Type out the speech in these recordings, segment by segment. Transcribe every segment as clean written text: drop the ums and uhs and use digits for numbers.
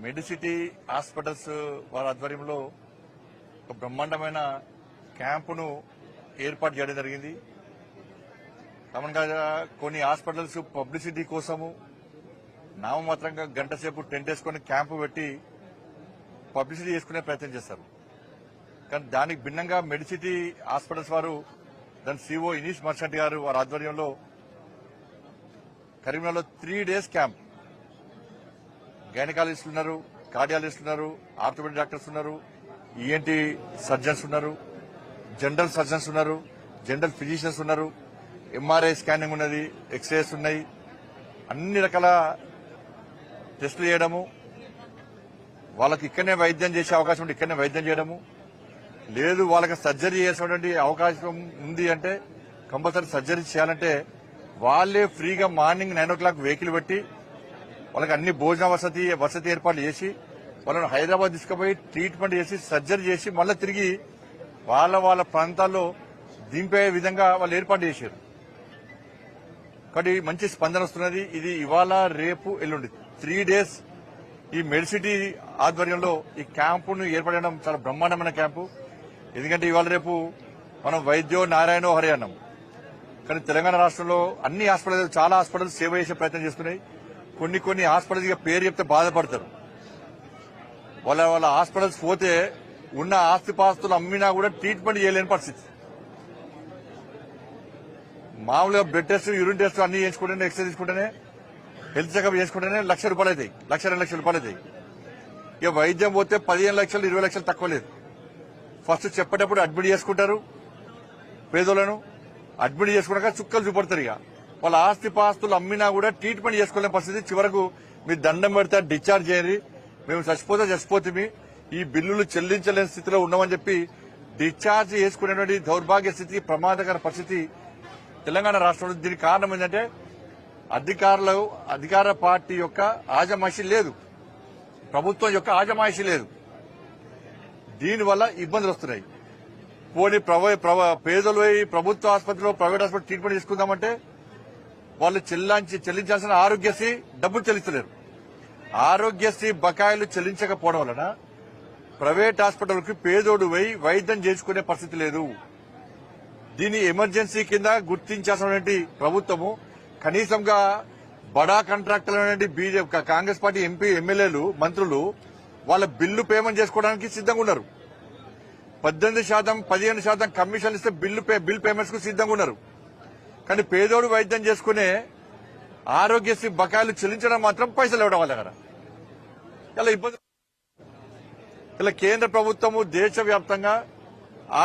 Medicity hospitals వారి ఆధ్వర్యంలో ఒక బ్రహ్మాండమైన క్యాంపును ఏర్పాటు చేయడం జరిగింది. కామన్గా కొన్ని హాస్పిటల్స్ పబ్లిసిటీ కోసము నామమాత్రంగా గంట సేపు టెంట్ వేసుకుని క్యాంపు పెట్టి పబ్లిసిటీ చేసుకునే ప్రయత్నం చేస్తారు. కానీ దానికి భిన్నంగా మెడిసిటీ హాస్పిటల్స్ వారు దాని సిఓ ఇనీష్ మర్చెంట్ గారు వారి ఆధ్వర్యంలో కరీంనగర్లో 3 days క్యాంప్, గైనకాలజిస్టులు ఉన్నారు, కార్డియాలజిస్టులు ఉన్నారు, ఆర్థోపెడిక్ డాక్టర్స్ ఉన్నారు, ఈఎన్టీ సర్జన్స్ ఉన్నారు, జనరల్ సర్జన్స్ ఉన్నారు, జనరల్ ఫిజిషియన్స్ ఉన్నారు, ఎంఆర్ఐ స్కానింగ్ ఉన్నది, ఎక్స్రేస్ ఉన్నాయి, అన్ని రకాల టెస్టులు చేయడము, వాళ్ళకి ఇక్కడనే వైద్యం చేసే అవకాశం ఉంటే ఇక్కడనే వైద్యం చేయడము, లేదు వాళ్ళకి సర్జరీ చేసేటువంటి అవకాశం ఉంది అంటే కంపల్సరీ సర్జరీ చేయాలంటే వాళ్ళే ఫ్రీగా మార్నింగ్ 9 o'clock వెహికల్ పెట్టి వాళ్ళకి అన్ని భోజన వసతి ఏర్పాట్లు చేసి వాళ్ళని హైదరాబాద్ తీసుకుపోయి ట్రీట్మెంట్ చేసి సర్జరీ చేసి మళ్ళీ తిరిగి వాళ్ళ ప్రాంతాల్లో దింపే విధంగా వాళ్ళు ఏర్పాటు చేశారు. కాబట్టి మంచి స్పందన వస్తున్నది. ఇది ఇవాళ రేపు ఎల్లుండి 3 days ఈ మెడిసిటీ ఆధ్వర్యంలో ఈ క్యాంపును ఏర్పడడం చాలా బ్రహ్మాండమైన క్యాంపు. ఎందుకంటే ఇవాళ రేపు మనం వైద్యో నారాయణో హరి అన్నాం. కానీ తెలంగాణ రాష్ట్రంలో అన్ని హాస్పిటల్స్ చాలా హాస్పిటల్స్ సేవ చేసే ప్రయత్నం చేస్తున్నాయి. కొన్ని హాస్పిటల్స్ పేరు చెప్తే బాధపడతారు. వాళ్ళ హాస్పిటల్స్ పోతే ఉన్న ఆస్తిపాస్తులు అమ్మినా కూడా ట్రీట్మెంట్ చేయలేని పరిస్థితి. మామూలుగా బ్లడ్ టెస్ట్, యూరిన్ టెస్ట్ అన్ని చేసుకుంటేనే, ఎక్సర్సైజ్ చేసుకుంటేనే, హెల్త్ చెకప్ చేసుకుంటేనే ₹1,00,000 అవుతాయి, ₹1,00,000, ₹2,00,000 అవుతాయి. ఇక వైద్యం పోతే 15 లక్షలు, 20 లక్షలు తక్కువ లేదు. ఫస్ట్ చెప్పేటప్పుడు అడ్మిట్ చేసుకుంటారు, పేదోళ్లను అడ్మిట్ చేసుకున్నాక చుక్కలు చూపడతారు. ఇక వాళ్ళ ఆస్తిపాస్తులు అమ్మినా కూడా ట్రీట్మెంట్ చేసుకోలేని పరిస్థితి. చివరకు మీరు దండం పెడితే డిశ్చార్జ్ చేయండి, మేము చచ్చిపోతే ఈ బిల్లులు చెల్లించలేని స్థితిలో ఉన్నామని చెప్పి డిశ్చార్జ్ చేసుకునేటువంటి దౌర్భాగ్య స్థితి, ప్రమాదకర పరిస్థితి తెలంగాణ రాష్ట్రంలో. దీనికి కారణం ఏంటంటే అధికార పార్టీ యొక్క ఆజమాయిషీ లేదు, ప్రభుత్వం యొక్క ఆజమాయిషీ లేదు. దీనివల్ల ఇబ్బందులు వస్తున్నాయి. పోనీ పేదలు ప్రభుత్వ ఆసుపత్రిలో, ప్రైవేట్ హాస్పిటల్ ట్రీట్మెంట్ తీసుకుందామంటే వాళ్ళు చెల్లించాల్సిన ఆరోగ్యశ్రీ డబ్బులు చెల్లిస్తలేరు. ఆరోగ్యశ్రీ బకాయిలు చెల్లించకపోవడం వలన ప్రైవేట్ హాస్పిటల్కి పేదోడు వైద్యం చేసుకునే పరిస్థితి లేదు. దీన్ని ఎమర్జెన్సీ కింద గుర్తించాల్సినటువంటి ప్రభుత్వము కనీసంగా బడా కాంట్రాక్టర్లు బీజేపీ కాంగ్రెస్ పార్టీ ఎంపీ, ఎమ్మెల్యేలు, మంత్రులు వాళ్ళ బిల్లు పేమెంట్ చేసుకోవడానికి సిద్దంగా ఉన్నారు. 18%, 15% కమిషన్ ఇస్తే బిల్ పేమెంట్స్ కు సిద్దంగా ఉన్నారు. కానీ పేదోడు వైద్యం చేసుకునే ఆరోగ్యశ్రీ బకాయిలు చెల్లించడం మాత్రం పైసలు ఇవ్వడం వాళ్ళ దగ్గర ఇలా ఇబ్బంది. ఇలా కేంద్ర ప్రభుత్వము దేశవ్యాప్తంగా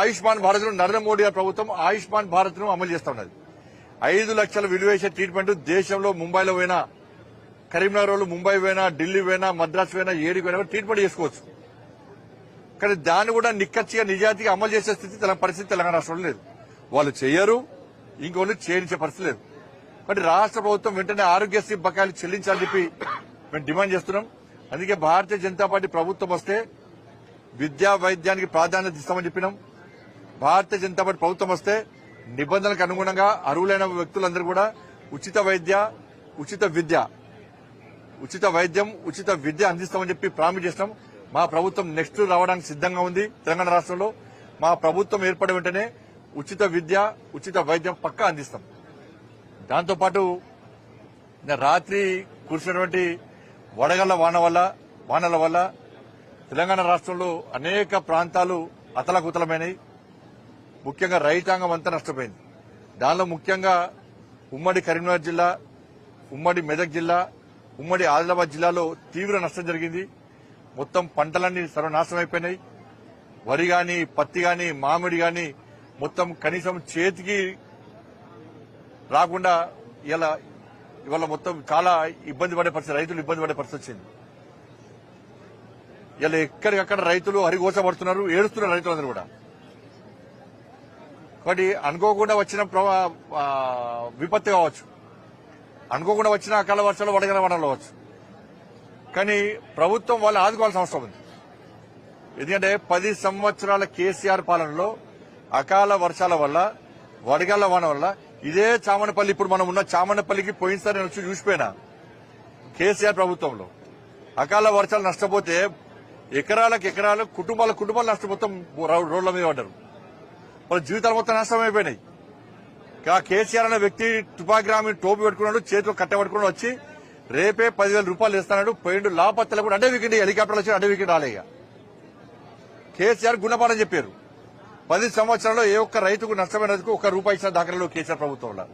ఆయుష్మాన్ భారత్, నరేంద్ర మోడీ గారి ప్రభుత్వం ఆయుష్మాన్ భారత్ ను అమలు చేస్తా ఉన్నది. 5 లక్షల విలువ చేసే ట్రీట్మెంట్ దేశంలో ముంబైలో పోయినా, కరీంనగర్ ముంబై పోయినా, ఢిల్లీ పోయినా, మద్రాసు పోయినా, ఏడికి పోయినా ట్రీట్మెంట్ చేసుకోవచ్చు. కానీ దాన్ని కూడా నిక్కచ్చిగా నిజాయితీగా అమలు చేసే పరిస్థితి తెలంగాణ రాష్ట్రంలో లేదు. వాళ్ళు చేయరు, ఇంకొన్ని చేయించే పరిస్థితి లేదు. కాబట్టి రాష్ట్ర ప్రభుత్వం వెంటనే ఆరోగ్యశ్రీ బకాయిలు చెల్లించాలని చెప్పి మేము డిమాండ్ చేస్తున్నాం. అందుకే భారతీయ జనతా పార్టీ ప్రభుత్వం వస్తే విద్యా వైద్యానికి ప్రాధాన్యత ఇస్తామని చెప్పినాం. భారతీయ జనతా పార్టీ ప్రభుత్వం వస్తే నిబంధనలకు అనుగుణంగా అర్హులైన వ్యక్తులందరూ కూడా ఉచిత వైద్యం, ఉచిత విద్య అందిస్తామని చెప్పి ప్రామిస్ చేస్తాం. మా ప్రభుత్వం నెక్స్ట్ రావడానికి సిద్దంగా ఉంది. తెలంగాణ రాష్ట్రంలో మా ప్రభుత్వం ఏర్పడే వెంటనే ఉచిత విద్య, ఉచిత వైద్యం పక్కా అందిస్తాం. దాంతోపాటు రాత్రి కురిసినటువంటి వడగళ్ల వానల వల్ల తెలంగాణ రాష్ట్రంలో అనేక ప్రాంతాలు అతలాకుతలమైనవి. ముఖ్యంగా రైతాంగం అంతా నష్టపోయింది. దానిలో ముఖ్యంగా ఉమ్మడి కరీంనగర్ జిల్లా, ఉమ్మడి మెదక్ జిల్లా, ఉమ్మడి ఆదిలాబాద్ జిల్లాలో తీవ్ర నష్టం జరిగింది. మొత్తం పంటలన్నీ సర్వనాశనం అయిపోయినాయి. వరి గాని, పత్తి గాని, మామిడి గాని మొత్తం కనీసం చేతికి రాకుండా ఇవాళ మొత్తం చాలా ఇబ్బంది పడే పరిస్థితి, రైతులు ఇబ్బంది పడే పరిస్థితి వచ్చింది. ఇలా ఎక్కడికక్కడ రైతులు హరిగోసపడుతున్నారు, ఏడుస్తున్నారు రైతులందరూ కూడా. కాబట్టి అనుకోకుండా వచ్చిన విపత్తు కావచ్చు, అనుకోకుండా వచ్చిన అకాల వర్షాలు, వడగల వానలు కావచ్చు. కానీ ప్రభుత్వం వాళ్ళు ఆదుకోవాల్సిన అవసరం ఉంది. ఎందుకంటే 10 సంవత్సరాల కేసీఆర్ పాలనలో అకాల వర్షాల వల్ల, వడగళ్ల వాన వల్ల ఇదే చామనపల్లి, ఇప్పుడు మనం ఉన్న చామనపల్లికి పోయినసారి నేను వచ్చి చూసిపోయినా కేసీఆర్ ప్రభుత్వంలో అకాల వర్షాలు నష్టపోతే ఎకరాలకు ఎకరాలు కుటుంబాలు నష్టపోతాం, రోడ్ల మీద పడ్డారు. వాళ్ళ జీవితాలు మొత్తం నష్టమైపోయినాయి. కేసీఆర్ అనే వ్యక్తి తుపాగ్రామి టోపీ పెట్టుకున్నాడు, చేతిలో కట్టబట్టుకున్నాడు, వచ్చి రేపే 10,000 రూపాయలు ఇస్తాడు, పోయిండు. లాపత్తలు కూడా అడ్డే వీకెండ్ హెలికాప్టర్లు వచ్చి అడ్డే వీకెండ్ రాలేగా. కేసీఆర్ గుణపాఠం చెప్పారు. 10 సంవత్సరాల్లో ఏ ఒక్క రైతుకు నష్టమైనందుకు ఒక్క రూపాయి ఇచ్చిన దాఖలు కేసీఆర్ ప్రభుత్వంలో.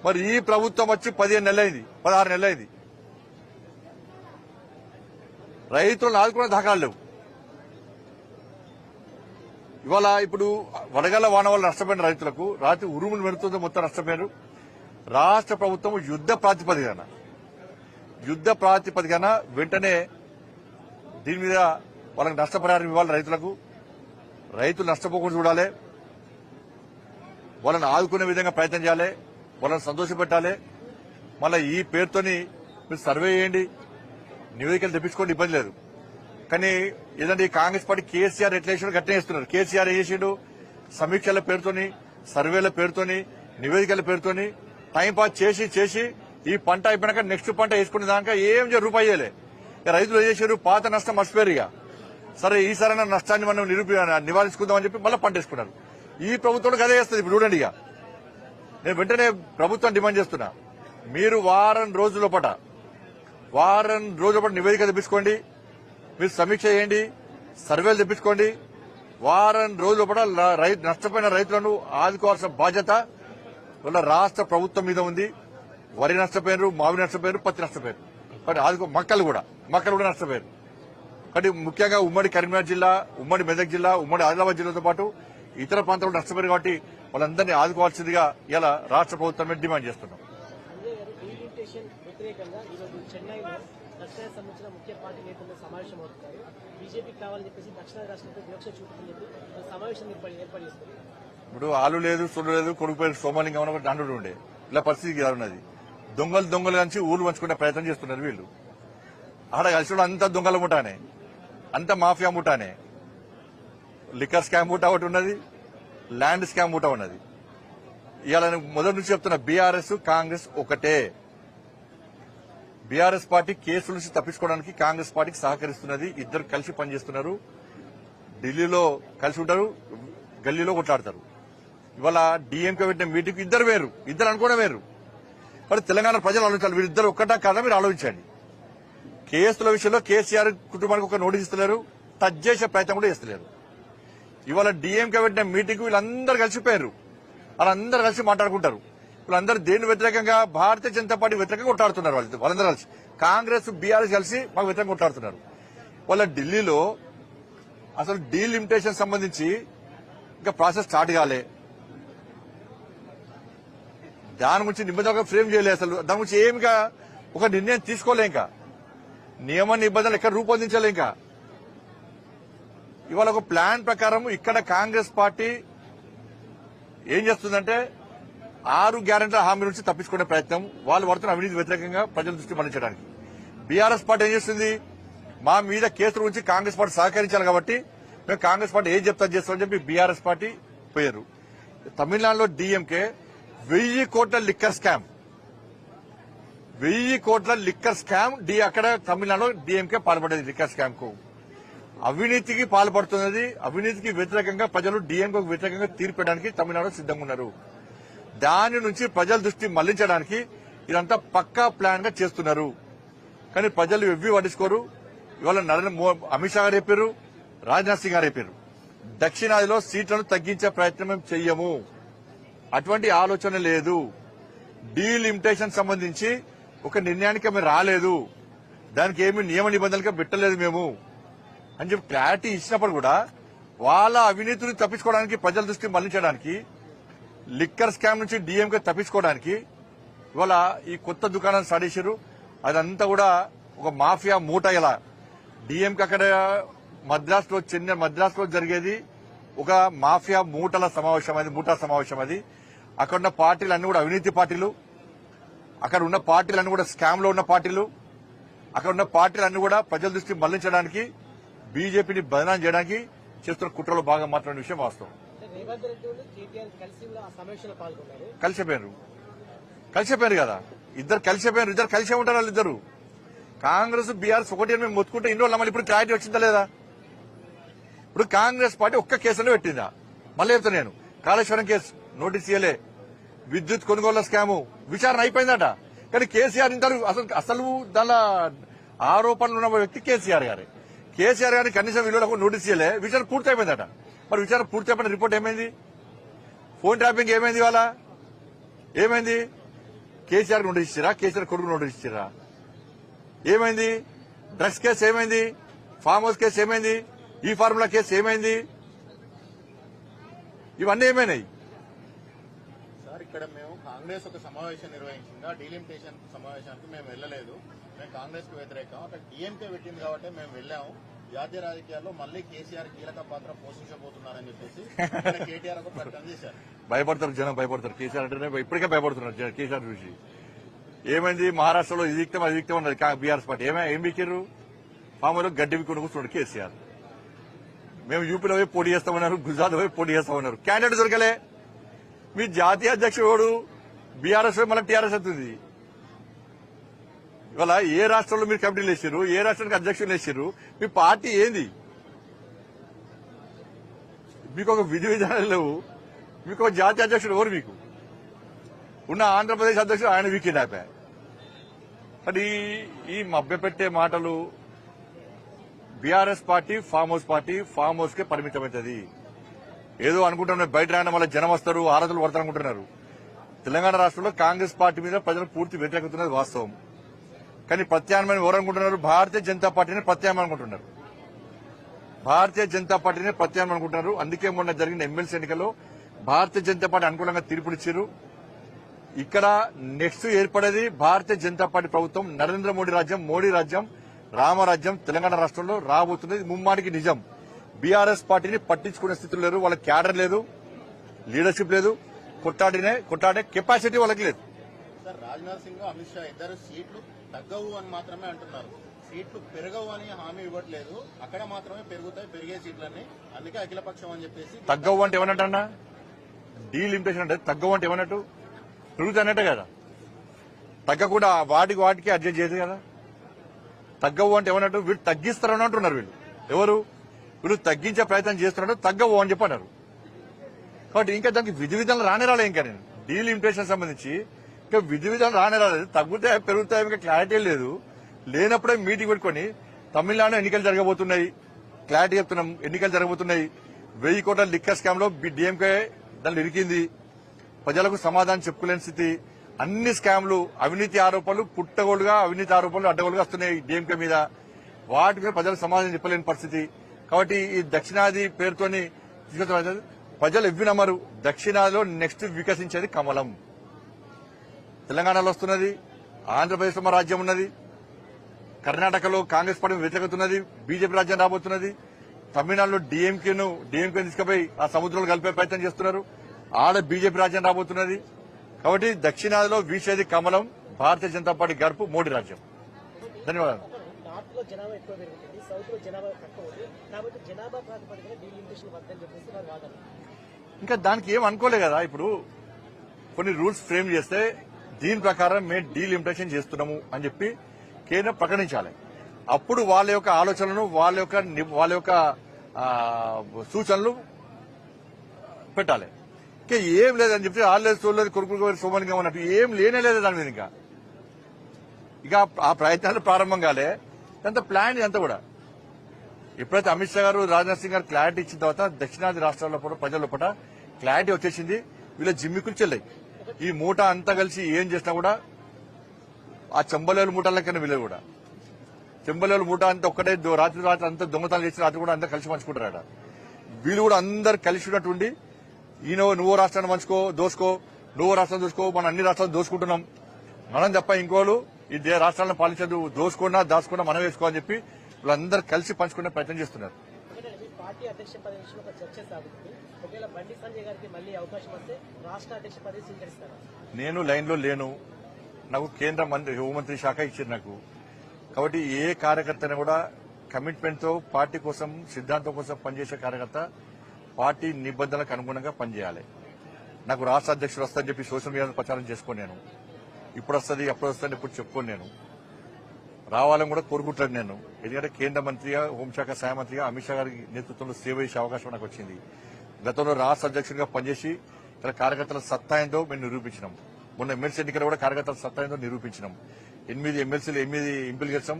మరి ఈ ప్రభుత్వం వచ్చి 15 నెలలైంది, 16 నెలలైంది. రైతులను ఆదుకునే దాఖలాలు లేవు. ఇవాళ ఇప్పుడు వడగళ్ల వాన వల్ల నష్టపోయిన రైతులకు రాత్రి ఉరుములు మెరుతుందో మొత్తం నష్టపోయారు. రాష్ట్ర ప్రభుత్వం యుద్ధ ప్రాతిపదికన వెంటనే దీని మీద వాళ్ళకి నష్టపరిహారం ఇవ్వాలి. రైతులు నష్టపోకుండా చూడాలి, వాళ్ళని ఆదుకునే విధంగా ప్రయత్నం చేయాలి, వాళ్ళని సంతోషపెట్టాలి. మళ్ళీ ఈ పేరుతోని మీరు సర్వే చేయండి, నివేదికలు తెప్పించుకోండి, ఇబ్బంది లేదు. కానీ ఏదంటే ఈ కాంగ్రెస్ పార్టీ కేసీఆర్ ఎట్లా చేసాడు గట్టినే చేస్తున్నారు. కేసీఆర్ ఏం చేసిండు, సమీక్షల పేరుతోని, సర్వేల పేరుతోని, నివేదికల పేరుతోని టైంపాస్ చేసి ఈ పంట అయిపోయినాక నెక్స్ట్ పంట వేసుకునే దాకా ఏం రూపాయి చేయలే. రైతులు ఏం చేశారు, పాత నష్టం మర్చిపోయారు. ఇక సరే ఈసారైనా నష్టాన్ని మనం నివారించుకుందామని చెప్పి మళ్ళీ పంట వేసుకున్నారు. ఈ ప్రభుత్వం అదే చేస్తుంది. ఇప్పుడు చూడండి, ఇక నేను వెంటనే ప్రభుత్వం డిమాండ్ చేస్తున్నా, మీరు వారం రోజుల పాట నివేదిక తెప్పించుకోండి, మీరు సమీక్ష చేయండి, సర్వేలు తెప్పించుకోండి. వారం రోజుల పాట నష్టపోయిన రైతులను ఆదుకోవాల్సిన బాధ్యత వల్ల రాష్ట్ర ప్రభుత్వం మీద ఉంది. వరి నష్టపోయారు, మామిడి నష్టపోయారు, పత్తి నష్టపోయారు, కానీ ఆదుకో మక్కలు కూడా నష్టపోయారు. కానీ ముఖ్యంగా ఉమ్మడి కరీంనగర్ జిల్లా, ఉమ్మడి మెదక్ జిల్లా, ఉమ్మడి ఆదిలాబాద్ జిల్లాతో పాటు ఇతర ప్రాంతాలు నష్టపోయారు. కాబట్టి వాళ్ళందరినీ ఆదుకోవాల్సిందిగా ఇలా రాష్ట్ర ప్రభుత్వం మీద డిమాండ్ చేస్తున్నాం. ఇప్పుడు ఆలు లేదు, సొల్లు లేదు, కొడుకు పేరు సోమలింగం అని ఒకటి అండు ఉండే. ఇలా పరిస్థితి ఉన్నది. దొంగలు కలిసి ఊరు పంచుకునే ప్రయత్నం చేస్తున్నారు వీళ్ళు. ఆడ కలిసి అంత దొంగల ముఠానే, అంత మాఫియా ముఠానే. లిక్కర్ స్కామ్ ముఠా ఒకటి ఉన్నది, ల్యాండ్ స్కామ్ ముఠా ఉన్నది. ఇవాళ మొదటి నుంచి చెప్తున్నా, బీఆర్ఎస్ కాంగ్రెస్ ఒకటే. బీఆర్ఎస్ పార్టీ కేసుల నుంచి తప్పించుకోవడానికి కాంగ్రెస్ పార్టీకి సహకరిస్తున్నది. ఇద్దరు కలిసి పనిచేస్తున్నారు. ఢిల్లీలో కలిసి ఉంటారు, గల్లీలో కొట్లాడతారు. ఇవాళ డీఎంకే పెట్టిన మీటింగ్ ఇద్దరు అనుకోవడం వేరు. మరి తెలంగాణ ప్రజలు ఆలోచించాలి, వీరిద్దరు ఒక్కటా కాదా మీరు ఆలోచించండి. కేసుల విషయంలో కేసీఆర్ కుటుంబానికి ఒక నోటీస్ ఇస్తలేరు, టచ్ చేసే ప్రయత్నం కూడా చేస్తలేరు. ఇవాళ డీఎంకే పెట్టిన మీటింగ్ వీళ్ళందరూ కలిసిపోయారు, వాళ్ళందరూ కలిసి మాట్లాడుకుంటారు. వీళ్ళందరూ దేని వ్యతిరేకంగా, భారతీయ జనతా పార్టీ వ్యతిరేకంగా కొట్లాడుతున్నారు. వాళ్ళందరూ కలిసి కాంగ్రెస్ బీఆర్ఎస్ కలిసి మాకు వ్యతిరేకంగా కొట్లాడుతున్నారు. వాళ్ళ ఢిల్లీలో అసలు డీలిమిటేషన్ సంబంధించి ఇంకా ప్రాసెస్ స్టార్ట్ కాలే. దాని గురించి నిబంధనగా ఫ్రేమ్ చేయలేదు. అసలు దాని గురించి ఏమిగా ఒక నిర్ణయం తీసుకోలే. ఇంకా నియమ నిబంధనలు ఎక్కడ రూపొందించలే. ఇంకా ఇవాళ ఒక ప్లాన్ ప్రకారం ఇక్కడ కాంగ్రెస్ పార్టీ ఏం చేస్తుందంటే 6 గ్యారెంటీల హామీ నుంచి తప్పించుకునే ప్రయత్నం, వాళ్ళు పడుతున్న అవినీతి వ్యతిరేకంగా ప్రజల దృష్టి మళ్లించడానికి. బీఆర్ఎస్ పార్టీ ఏం చేస్తుంది, మా మీద కేసుల గురించి కాంగ్రెస్ పార్టీ సహకరించాలి కాబట్టి మేము కాంగ్రెస్ పార్టీ ఏం చేస్తామని చెప్పి బీఆర్ఎస్ పార్టీ పోయారు. తమిళనాడులో డీఎంకే 1000 కోట్ల లిక్కర్ స్కామ్, 1000 కోట్ల లిక్కర్ స్కామ్ అక్కడ తమిళనాడులో డీఎంకే పాల్పడేది. లిక్కర్ స్కామ్ కు అవినీతికి పాల్పడుతున్నది. అవినీతికి వ్యతిరేకంగా ప్రజలు డీఎంకేకు వ్యతిరేకంగా తీర్పడానికి తమిళనాడు సిద్ధంగా ఉన్నారు. దాని నుంచి ప్రజల దృష్టి మళ్లించడానికి ఇదంతా పక్కా ప్లాన్ గా చేస్తున్నారు. కానీ ప్రజలు ఎవ్వి పట్టించుకోరు. ఇవాళ అమిత్ షా గారు చెప్పారు, రాజ్నాథ్ సింగ్ గారు చెప్పారు, దక్షిణాదిలో సీట్లను తగ్గించే ప్రయత్నం మేము చెయ్యము, అటువంటి ఆలోచన లేదు. డీలిమిటేషన్ సంబంధించి ఒక నిర్ణయానికి మేము రాలేదు, దానికి ఏమి నియమ నిబంధనలుగా పెట్టలేదు మేము అని చెప్పి క్లారిటీ ఇచ్చినప్పుడు కూడా వాళ్ళ అవినీతిని తప్పించుకోవడానికి, ప్రజల దృష్టి మళ్లించడానికి, లిక్కర్ స్కామ్ నుంచి డీఎంకే తప్పించుకోవడానికి ఇవాళ ఈ కొత్త దుకాణాన్ని స్టార్ట్ చేశారు. అదంతా కూడా ఒక మాఫియా మూట. ఇలా డీఎంకే అక్కడ మద్రాసులో జరిగేది ఒక మాఫియా మూటా సమావేశం అది. అక్కడ ఉన్న పార్టీలు అన్ని కూడా అవినీతి పార్టీలు, అక్కడ ఉన్న పార్టీలు అన్ని కూడా స్కామ్ లో ఉన్న పార్టీలు, అక్కడ ఉన్న పార్టీలు అన్ని కూడా ప్రజల దృష్టి మళ్లించడానికి, బీజేపీని బదనాం చేయడానికి చేస్తున్న కుట్రలో భాగం మాట్లాడిన విషయం వాస్తవం. కలిసిపోయారు కదా, ఇద్దరు కలిసే ఉంటారు. వాళ్ళిద్దరు కాంగ్రెస్ బీఆర్ఎస్ ఒకటి అని మేము మొత్తుకుంటే ఇన్ని రోజులు మళ్ళీ ఇప్పుడు క్లారిటీ వచ్చిందా లేదా? ఇప్పుడు కాంగ్రెస్ పార్టీ ఒక్క కేసులో పెట్టిందా? మళ్ళీ చెప్తా నేను, కాళేశ్వరం కేసు నోటీస్ ఇయ్యలే, విద్యుత్ కొనుగోళ్ల స్కాము విచారణ అయిపోయిందట. కానీ కేసీఆర్ ఇంతవరకు అసలు దానిలో ఆరోపణలు ఉన్న వ్యక్తి కేసీఆర్ గారే. కేసీఆర్ గారిని కనీసం విలువలకు నోటీస్ ఇయ్యలే, విచారణ పూర్తి అయిపోయిందట. మరి విచారణ పూర్తి అయిపోయిన రిపోర్ట్ ఏమైంది? ఫోన్ ట్యాపింగ్ ఏమైంది? ఇవాళ ఏమైంది? కేసీఆర్ నోటీస్ ఇచ్చిరా? కేసీఆర్ కొడుకు నోటీస్ ఇచ్చిరా? ఏమైంది? డ్రగ్స్ కేసు ఏమైంది? ఫామ్ హౌస్ కేసు ఏమైంది? ఈ ఫార్ములా కేసు ఏమైంది? ఇవన్నీ ఏమైనాయి సార్? ఇక్కడ మేము కాంగ్రెస్ ఒక సమావేశం నిర్వహించింది, ఆ డీలిమిటేషన్ సమావేశానికి మేము వెళ్ళలేదు. మేము కాంగ్రెస్ కు వ్యతిరేకం. అక్కడ డిఎంకే పెట్టింది కాబట్టి మేము వెళ్ళాము. జాతీయ రాజకీయాల్లో మళ్ళీ కేసీఆర్ కీలక పాత్ర పోషించబోతున్నారని చెప్పేసి కేటీఆర్ ఒక ప్రకటన చేశారు. భయపడతారు జనం, భయపడతారు. కేసీఆర్ అంటేనే ఇప్పటికే భయపడుతున్నారు కేసీఆర్ చూసి. ఏమైంది? మహారాష్ట్రలో ఇది విక్తం అది విక్తం ఉన్నది బీఆర్ఎస్ పార్టీ. ఏం వీకిర్రు? ఫామ్లో గడ్డి విక్కుని కూర్చున్నాడు కేసీఆర్. మేము యూపీలో పోయి పోటీ చేస్తామన్నారు, గుజరాత్ పోయి పోటీ చేస్తామన్నారు, క్యాండిడేట్ దొరకలే. మీ జాతీయ అధ్యక్షుడు బీఆర్ఎస్ మళ్ళీ టీఆర్ఎస్ అవుతుంది. ఇవాళ ఏ రాష్ట్రంలో మీరు కమిటీలు వేసారు, ఏ రాష్ట్రానికి అధ్యక్షులు వేసారు? మీ పార్టీ ఏంది? మీకు ఒక విధి విధానాలు లేవు. మీకు ఒక జాతీయ అధ్యక్షుడు ఎవరు? మీకు ఉన్న ఆంధ్రప్రదేశ్ అధ్యక్షుడు ఆయన వీకెండ్ అయిపోయాయి. అది ఈ మభ్యపెట్టే మాటలు. బీఆర్ఎస్ పార్టీ ఫామ్ హౌస్ కే పరిమితమవుతుంది. ఏదో అనుకుంటున్నారు బయట రాయడం వల్ల జనం వస్తారు, ఆరాధనలు పడతారు అనుకుంటున్నారు. తెలంగాణ రాష్ట్రంలో కాంగ్రెస్ పార్టీ మీద ప్రజలు పూర్తి వ్యతిరేకతున్నది వాస్తవం. కానీ ప్రత్యామ్నాయం ఎవరు అనుకుంటున్నారు? భారతీయ జనతా పార్టీని ప్రత్యామ్నాయం అనుకుంటున్నారు. అందుకే మొన్న జరిగిన ఎమ్మెల్సీ ఎన్నికల్లో భారతీయ జనతా పార్టీ అనుకూలంగా తీర్పునిచ్చారు. ఇక్కడ నెక్స్ట్ ఏర్పడేది భారతీయ జనతా పార్టీ ప్రభుత్వం, నరేంద్ర మోడీ రాజ్యం, రామరాజ్యం తెలంగాణ రాష్ట్రంలో రాబోతున్నది. ముమ్మాటికి నిజం. బీఆర్ఎస్ పార్టీని పట్టించుకునే స్థితిలో లేరు. వాళ్ళకి క్యాడర్ లేదు, లీడర్షిప్ లేదు, కొట్టాడే కెపాసిటీ వాళ్ళకి లేదు. సార్, రాజ్నాథ్ సింగ్ అమిత్ షా ఇద్దరు సీట్లు తగ్గవు అని మాత్రమే అంటున్నారు. సీట్లు పెరగవు అని హామీ ఇవ్వట్లేదు. అక్కడ మాత్రమే పెరుగుతాయి, పెరిగే సీట్లన్నీ. అందుకే అఖిలపక్షం అని చెప్పేసి. తగ్గవు అంటే ఏమన్నట్టన్నా? డీలిమిటేషన్ అంటే తగ్గవు అంటే ఏమన్నట్టు? పెరుగుతానట్టే కదా. తగ్గకుండా వాటికి అడ్జస్ట్ చేయదు కదా. తగ్గవు అంటే ఏమన్నట్టు? వీళ్ళు తగ్గిస్తారని అంటున్నారు. వీళ్ళు తగ్గించే ప్రయత్నం చేస్తున్నట్టు తగ్గవు అని చెప్పన్నారు. కాబట్టి ఇంకా దానికి విధి విధానం రానే రాలేదు. ఇంకా నేను డీలిమిటేషన్ సంబంధించి ఇంకా విధి విధానం రానే రాలేదు. తగ్గుతాయి పెరుగుతాయి ఇంకా క్లారిటీ లేదు. లేనప్పుడే మీటింగ్ పెట్టుకుని తమిళనాడు ఎన్నికలు జరగబోతున్నాయి, క్లారిటీ చెప్తున్నాం. ఎన్నికలు జరగబోతున్నాయి. 1000 కోట్ల లిక్కర్ స్కామ్ లో డిఎంకే దాన్ని ఇరికింది. ప్రజలకు సమాధానం చెప్పుకోలేని స్థితి. అన్ని స్కామ్లు, అవినీతి ఆరోపణలు పుట్టగోలుగా, అవినీతి ఆరోపణలు అడ్డగోలుగా వస్తున్నాయి డిఎంకే మీద. వాటి మీద ప్రజలకు సమాధానం చెప్పలేని పరిస్థితి. కాబట్టి ఈ దక్షిణాది పేరుతోని ప్రజలు ఎవ్వి నమ్మరు. దక్షిణాదిలో నెక్స్ట్ వికసించేది కమలం. తెలంగాణలో వస్తున్నది, ఆంధ్రప్రదేశ్ లో మా రాజ్యం ఉన్నది, కర్ణాటకలో కాంగ్రెస్ పార్టీ వ్యతిరేకతున్నది, బీజేపీ రాజ్యం రాబోతున్నది. తమిళనాడులో డిఎంకేను తీసుకుపోయి ఆ సముద్రంలో కలిపే ప్రయత్నం చేస్తున్నారు. ఆడ బీజేపీ రాజ్యం రాబోతున్నది. కాబట్టి దక్షిణాదిలో వీసేది కమలం, భారతీయ జనతా పార్టీ గడుపు మోడీ రాజ్యం. ధన్యవాదాలు. ఇంకా దానికి ఏం అనుకోలే కదా. ఇప్పుడు కొన్ని రూల్స్ ఫ్రేమ్ చేస్తే దీని ప్రకారం మేము డీలిమిటేషన్ చేస్తున్నాము అని చెప్పి కేంద్రం ప్రకటించాలి. అప్పుడు వాళ్ళ యొక్క ఆలోచనలను, వాళ్ళ యొక్క సూచనలు పెట్టాలి. ఇంకా ఏం లేదని చెప్తే ఆల్లేదు చూడలేదు, కొడుకు సోమలింగం అన్నట్టు ఏం లేనే లేదు దాని మీద. ఇక ఆ ప్రయత్నాలు ప్రారంభం కాలే. అంత ప్లాన్ ఇదంతా కూడా. ఎప్పుడైతే అమిత్ షా గారు, రాజ్నాథ్ సింగ్ గారు క్లారిటీ ఇచ్చిన తర్వాత దక్షిణాది రాష్ట్రాల్లో కూడా ప్రజల పూట క్లారిటీ వచ్చేసింది. వీళ్ళ జిమ్మికులు చెల్లాయి. ఈ మూట అంతా కలిసి ఏం చేసినా కూడా ఆ చెంబలేలు మూటలకన్నా వీళ్ళు కూడా చెంబలేలు మూట అంతా ఒక్కటే రాత్రి అంతా దొంగతనాలు చేసి రాత్రి కూడా అందరూ కలిసి పంచుకుంటారట. వీళ్ళు కూడా అందరు కలిసి ఉన్నట్టుండి ఈయన నువ్వు రాష్ట్రాన్ని పంచుకో, దోసుకో, నువ్వు రాష్ట్రం దోసుకో, మనం అన్ని రాష్ట్రాలు దోసుకుంటున్నాం, మనం తప్ప ఇంకోళ్ళు ఈ రాష్ట్రాలను పాలించదు, దోసుకున్నా దాచుకున్నా మనం వేసుకోవాలని చెప్పి వీళ్ళందరూ కలిసి పంచుకునే ప్రయత్నం చేస్తున్నారు. నేను లైన్ లో లేను. నాకు కేంద్ర హోంమంత్రి శాఖ ఇచ్చారు నాకు. కాబట్టి ఏ కార్యకర్తను కూడా కమిట్మెంట్ తో పార్టీ కోసం, సిద్ధాంతం కోసం పనిచేసే కార్యకర్త పార్టీ నిబంధనలకు అనుగుణంగా పనిచేయాలి. నాకు రాష్ట్ర అధ్యక్షుడు వస్తారని చెప్పి సోషల్ మీడియాలో ప్రచారం చేసుకోను. నేను ఇప్పుడు వస్తుంది, అప్పుడు వస్తుంది, ఇప్పుడు చెప్పుకోను. నేను రావాలని కూడా కోరుకుంటాను నేను. ఎందుకంటే కేంద్ర మంత్రిగా, హోంశాఖ సహాయ మంత్రిగా అమిత్ షా గారి నేతృత్వంలో సేవ చేసే అవకాశం నాకు వచ్చింది. గతంలో రాష్ట్ర అధ్యక్షుడిగా పనిచేసి ఇక్కడ కార్యకర్తల సత్తా ఏందో మేము నిరూపించినాం. మొన్న ఎమ్మెల్సీ ఎన్నికలు కూడా కార్యకర్తల సత్తా ఏందో నిరూపించినాం. 8 ఎమ్మెల్సీలు 8 ఎంపీలు గెలిచాం,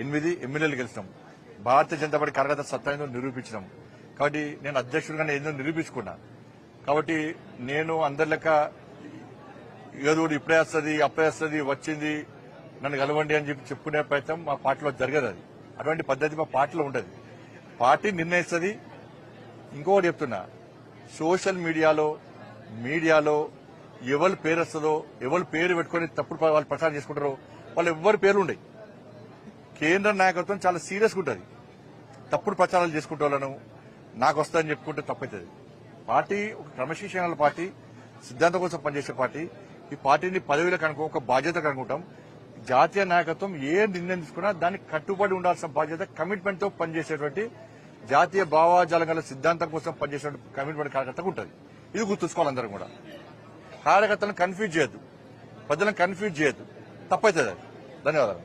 8 ఎమ్మెల్యేలు గెలిచినాం. భారతీయ జనతా పార్టీ కార్యకర్తల సత్తా ఏందో నిరూపించినాం. కాబట్టి నేను అధ్యక్షుడిగానే ఏందో నిరూపించుకున్నా. కాబట్టి నేను అందరి లెక్క ఏదో ఇప్పుడే వస్తుంది, అప్పుడే వస్తుంది, వచ్చింది నన్ను కలవండి అని చెప్పి చెప్పుకునే ప్రయత్నం మా పార్టీలో జరగదు. అది అటువంటి పద్ధతి మా పార్టీలో ఉండదు. పార్టీ నిర్ణయిస్తుంది. ఇంకొకటి చెప్తున్నా, సోషల్ మీడియాలో ఎవరి పేరు వస్తుందో, ఎవరి పేరు పెట్టుకుని తప్పుడు వాళ్ళు ప్రచారం చేసుకుంటారో వాళ్ళు ఎవరి పేర్లు ఉండవు. కేంద్ర నాయకత్వం చాలా సీరియస్గా ఉంటుంది. తప్పుడు ప్రచారాలు చేసుకుంటే వాళ్ళను నాకు వస్తుందని చెప్పుకుంటే తప్పవుతుంది. పార్టీ ఒక క్రమశిక్షణ పార్టీ, సిద్ధాంతం కోసం పనిచేసే పార్టీ. ఈ పార్టీని పదవిలకు అనుకో ఒక బాధ్యతకు అనుకుంటాం. జాతీయ నాయకత్వం ఏ నిర్ణయం తీసుకున్నా దానికి కట్టుబడి ఉండాల్సిన బాధ్యత, కమిట్మెంట్ తో పనిచేసేటువంటి జాతీయ భావాజాలం గల సిద్ధాంతం కోసం పనిచేసేటువంటి కమిట్మెంట్ కార్యకర్తకు ఉంటుంది. ఇది గుర్తుంచుకోవాలి అందరం కూడా. కార్యకర్తలను కన్ఫ్యూజ్ చేయొద్దు, ప్రజలను కన్ఫ్యూజ్ చేయొద్దు, తప్పవుతుంది. ధన్యవాదాలు.